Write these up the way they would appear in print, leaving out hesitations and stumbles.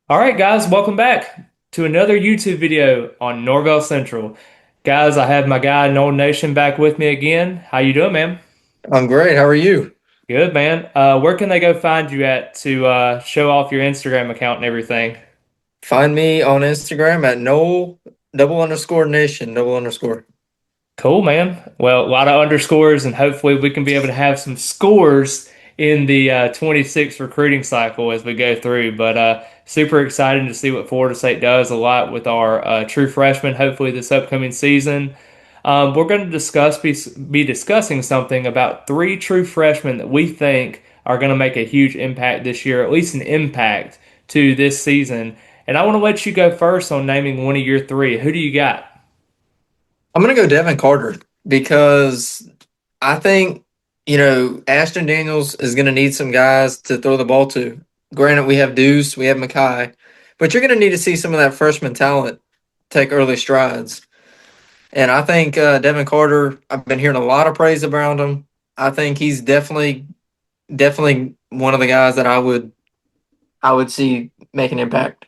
All right, guys, welcome back to another YouTube video on Norvell Central. Guys, I have my guy Nole Nation back with me again. How you doing, man? I'm great. How are you? Good, man. Where can they go find you at to show off your Instagram account and everything? Find me on Instagram at Nole double underscore nation double underscore. Cool, man. Well, a lot of underscores, and hopefully we can be able to have some scores in the 26 recruiting cycle as we go through. But super excited to see what Florida State does a lot with our true freshmen, hopefully this upcoming season. We're going to be discussing something about three true freshmen that we think are going to make a huge impact this year, at least an impact to this season. And I want to let you go first on naming one of your three. Who do you got? I'm gonna go Devin Carter because I think, Ashton Daniels is gonna need some guys to throw the ball to. Granted, we have Deuce, we have Mackay, but you're gonna need to see some of that freshman talent take early strides. And I think Devin Carter, I've been hearing a lot of praise around him. I think he's definitely one of the guys that I would see make an impact.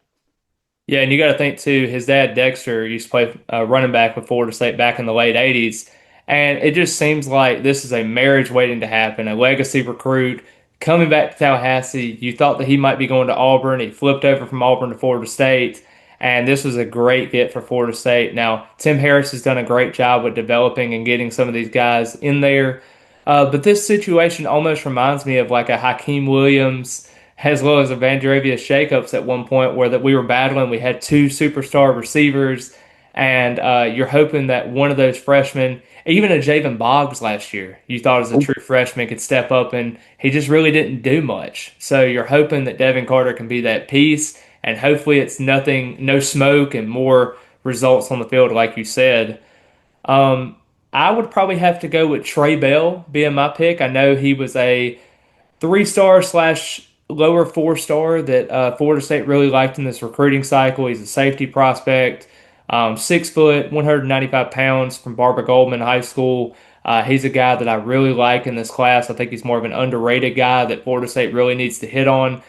Yeah, and you got to think too. His dad Dexter used to play running back with Florida State back in the late '80s, and it just seems like this is a marriage waiting to happen. A legacy recruit coming back to Tallahassee. You thought that he might be going to Auburn. He flipped over from Auburn to Florida State, and this was a great get for Florida State. Now Tim Harris has done a great job with developing and getting some of these guys in there, but this situation almost reminds me of like a Hakeem Williams as well as a Vanderavius shakeups at one point where that we were battling. We had two superstar receivers, and you're hoping that one of those freshmen, even a Javen Boggs last year, you thought as a true freshman could step up, and he just really didn't do much. So you're hoping that Devin Carter can be that piece, and hopefully it's nothing, no smoke, and more results on the field, like you said. Um, I would probably have to go with Trey Bell being my pick. I know he was a three-star slash lower four-star that Florida State really liked in this recruiting cycle. He's a safety prospect, 6 foot, 195 pounds from Barbara Goldman High School. He's a guy that I really like in this class. I think he's more of an underrated guy that Florida State really needs to hit on.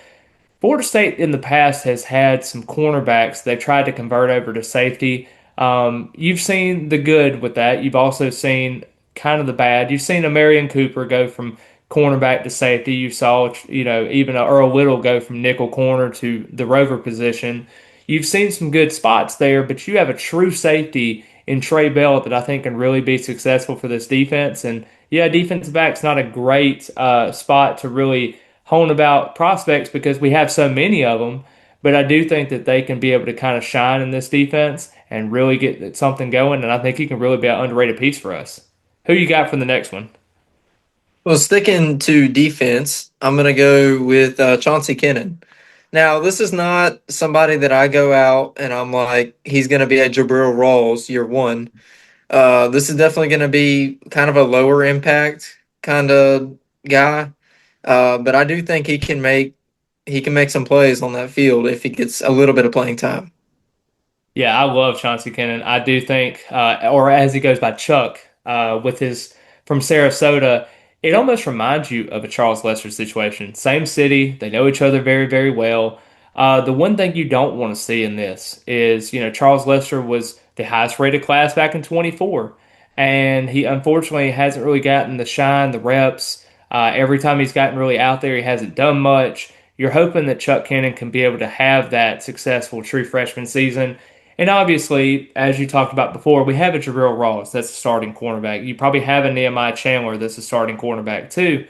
Florida State in the past has had some cornerbacks they've tried to convert over to safety. You've seen the good with that. You've also seen kind of the bad. You've seen a Marion Cooper go from cornerback to safety. You saw, even a Earl Little go from nickel corner to the rover position. You've seen some good spots there, but you have a true safety in Trey Bell that I think can really be successful for this defense. And yeah, defensive back's not a great spot to really hone about prospects because we have so many of them. But I do think that they can be able to kind of shine in this defense and really get something going. And I think he can really be an underrated piece for us. Who you got for the next one? Well, sticking to defense, I'm going to go with Chauncey Kennan. Now, this is not somebody that I go out and I'm like, he's going to be at Jabril Rawls year one. This is definitely going to be kind of a lower impact kind of guy. But I do think he can make some plays on that field if he gets a little bit of playing time. Yeah, I love Chauncey Kennan. I do think, or as he goes by Chuck, with his from Sarasota, it almost reminds you of a Charles Lester situation. Same city, they know each other very, very well. The one thing you don't want to see in this is, Charles Lester was the highest rated class back in 24, and he unfortunately hasn't really gotten the shine, the reps. Every time he's gotten really out there, he hasn't done much. You're hoping that Chuck Kennan can be able to have that successful true freshman season and obviously, as you talked about before, we have a Jabril Ross that's a starting cornerback. You probably have a Nehemiah Chandler that's a starting cornerback too.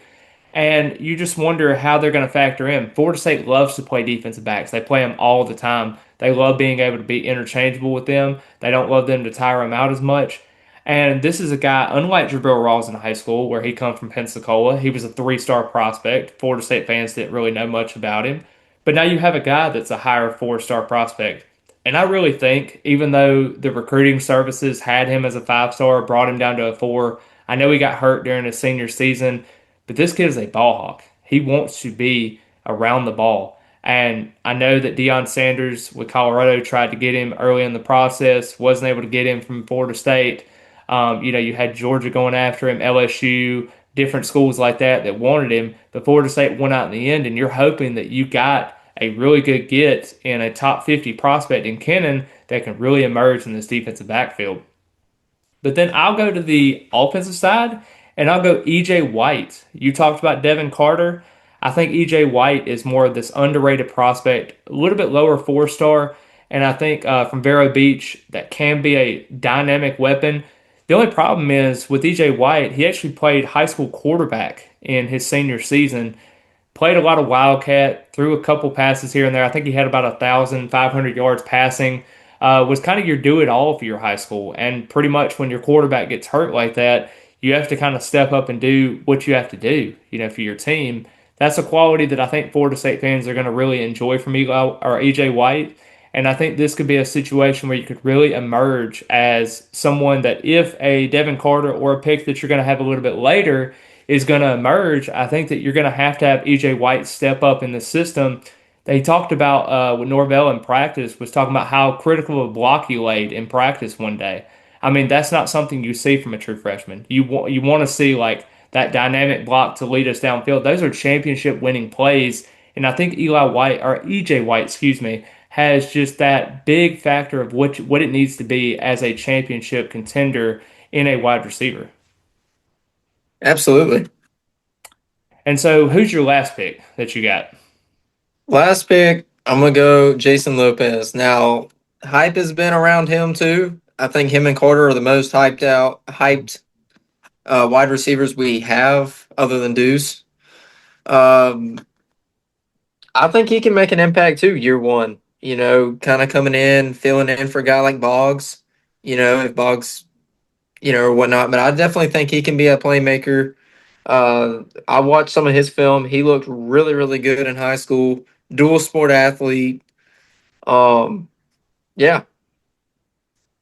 And you just wonder how they're going to factor in. Florida State loves to play defensive backs. They play them all the time. They love being able to be interchangeable with them. They don't love them to tire them out as much. And this is a guy, unlike Jabril Rawls in high school, where he comes from Pensacola. He was a three-star prospect. Florida State fans didn't really know much about him. But now you have a guy that's a higher four-star prospect. And I really think, even though the recruiting services had him as a 5-star, brought him down to a four, I know he got hurt during his senior season, but this kid is a ball hawk. He wants to be around the ball. And I know that Deion Sanders with Colorado tried to get him early in the process, wasn't able to get him from Florida State. You had Georgia going after him, LSU, different schools like that that wanted him. But Florida State went out in the end, and you're hoping that you got a really good get in a top 50 prospect in Kennan that can really emerge in this defensive backfield. But then I'll go to the offensive side and I'll go EJ White. You talked about Devin Carter. I think EJ White is more of this underrated prospect, a little bit lower four-star. And I think from Vero Beach, that can be a dynamic weapon. The only problem is with EJ White, he actually played high school quarterback in his senior season. Played a lot of Wildcat, threw a couple passes here and there. I think he had about 1,500 yards passing. Was kind of your do it all for your high school. And pretty much when your quarterback gets hurt like that, you have to kind of step up and do what you have to do, for your team. That's a quality that I think Florida State fans are going to really enjoy from Eli or EJ White. And I think this could be a situation where you could really emerge as someone that if a Devin Carter or a pick that you're going to have a little bit later is going to emerge, I think that you're going to have EJ White step up in the system. They talked about with Norvell in practice was talking about how critical of a block he laid in practice one day. I mean, that's not something you see from a true freshman. You want to see like that dynamic block to lead us downfield. Those are championship winning plays, and I think Eli White or EJ White, excuse me, has just that big factor of what it needs to be as a championship contender in a wide receiver. Absolutely. And so, who's your last pick that you got? Last pick, I'm gonna go Jason Lopez. Now, hype has been around him too. I think him and Carter are the most hyped wide receivers we have, other than Deuce. Um, I think he can make an impact too, year one. Kind of coming in, filling in for a guy like Boggs. If Boggs, or whatnot. But I definitely think he can be a playmaker. I watched some of his film. He looked really, really good in high school. Dual sport athlete. Um, yeah,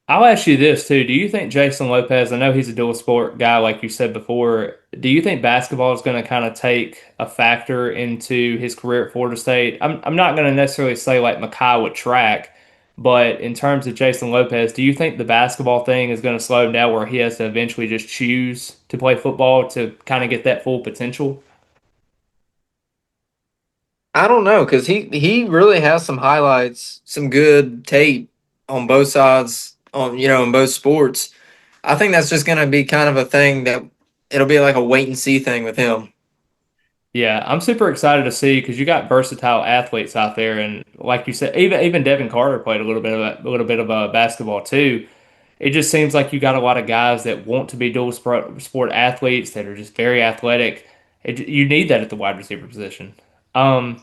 I'll ask you this too. Do you think Jason Lopez, I know he's a dual sport guy, like you said before, do you think basketball is going to kind of take a factor into his career at Florida State? I'm not going to necessarily say like Makai with track, but in terms of Jason Lopez, do you think the basketball thing is going to slow him down where he has to eventually just choose to play football to kind of get that full potential? I don't know because he really has some highlights, some good tape on both sides in both sports. I think that's just going to be kind of a thing that it'll be like a wait and see thing with him. Yeah, I'm super excited to see because you got versatile athletes out there, and like you said, even Devin Carter played a little bit of basketball too. It just seems like you got a lot of guys that want to be dual sport athletes that are just very athletic. You need that at the wide receiver position. Um,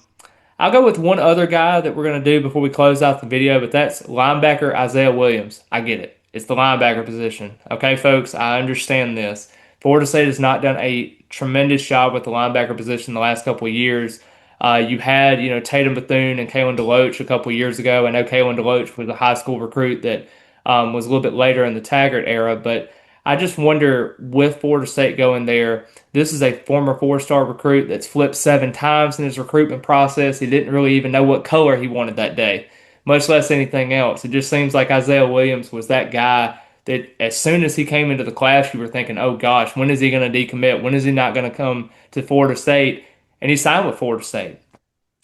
I'll go with one other guy that we're going to do before we close out the video, but that's linebacker Isaiah Williams. I get it. It's the linebacker position. Okay, folks, I understand this. Florida State has not done a tremendous job with the linebacker position the last couple of years. You had, Tatum Bethune and Kalen DeLoach a couple of years ago. I know Kalen DeLoach was a high school recruit that was a little bit later in the Taggart era, but I just wonder with Florida State going there, this is a former four-star recruit that's flipped 7 times in his recruitment process. He didn't really even know what color he wanted that day, much less anything else. It just seems like Isaiah Williams was that guy that as soon as he came into the class, you were thinking, oh gosh, when is he going to decommit? When is he not going to come to Florida State? And he signed with Florida State.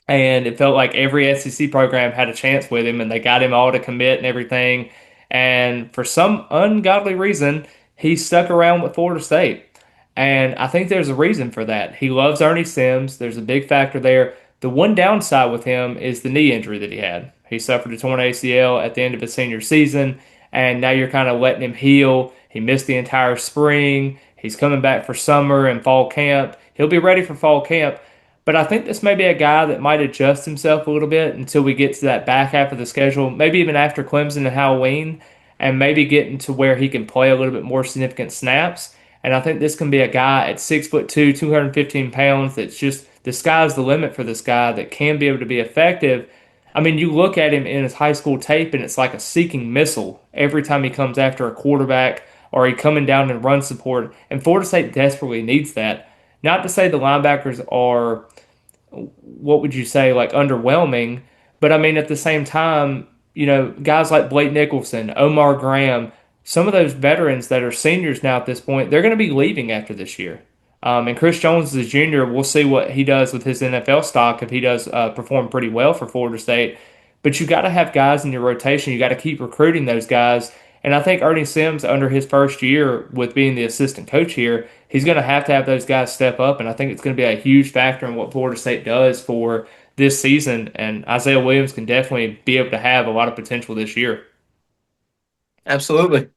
And it felt like every SEC program had a chance with him, and they got him all to commit and everything. And for some ungodly reason, he stuck around with Florida State. And I think there's a reason for that. He loves Ernie Sims. There's a big factor there. The one downside with him is the knee injury that he had. He suffered a torn ACL at the end of his senior season, and now you're kind of letting him heal. He missed the entire spring. He's coming back for summer and fall camp. He'll be ready for fall camp. But I think this may be a guy that might adjust himself a little bit until we get to that back half of the schedule, maybe even after Clemson and Halloween, and maybe getting to where he can play a little bit more significant snaps. And I think this can be a guy at 6'2", 215 pounds that's just the sky's the limit for this guy that can be able to be effective. I mean, you look at him in his high school tape, and it's like a seeking missile every time he comes after a quarterback or he coming down and run support. And Florida State desperately needs that. Not to say the linebackers are, what would you say, like underwhelming, but I mean, at the same time, guys like Blake Nicholson, Omar Graham, some of those veterans that are seniors now at this point, they're going to be leaving after this year. And Chris Jones is a junior. We'll see what he does with his NFL stock if he does perform pretty well for Florida State. But you got to have guys in your rotation. You got to keep recruiting those guys. And I think Ernie Sims, under his first year with being the assistant coach here, he's going to have those guys step up. And I think it's going to be a huge factor in what Florida State does for this season. And Isaiah Williams can definitely be able to have a lot of potential this year. Absolutely.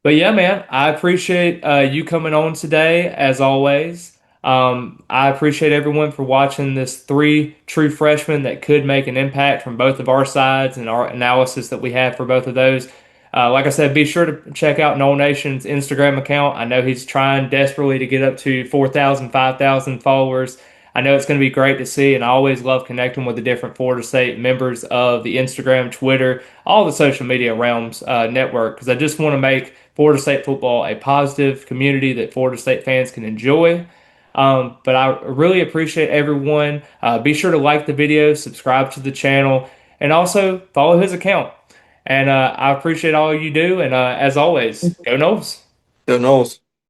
But yeah, man, I appreciate you coming on today, as always. I appreciate everyone for watching this three true freshmen that could make an impact from both of our sides and our analysis that we have for both of those. Like I said, be sure to check out Nole Nation's Instagram account. I know he's trying desperately to get up to 4,000, 5,000 followers. I know it's going to be great to see, and I always love connecting with the different Florida State members of the Instagram, Twitter, all the social media realms network, because I just want to make Florida State football a positive community that Florida State fans can enjoy. But I really appreciate everyone. Be sure to like the video, subscribe to the channel, and also follow his account. And I appreciate all you do. And as always, go Noles. Go Knowles.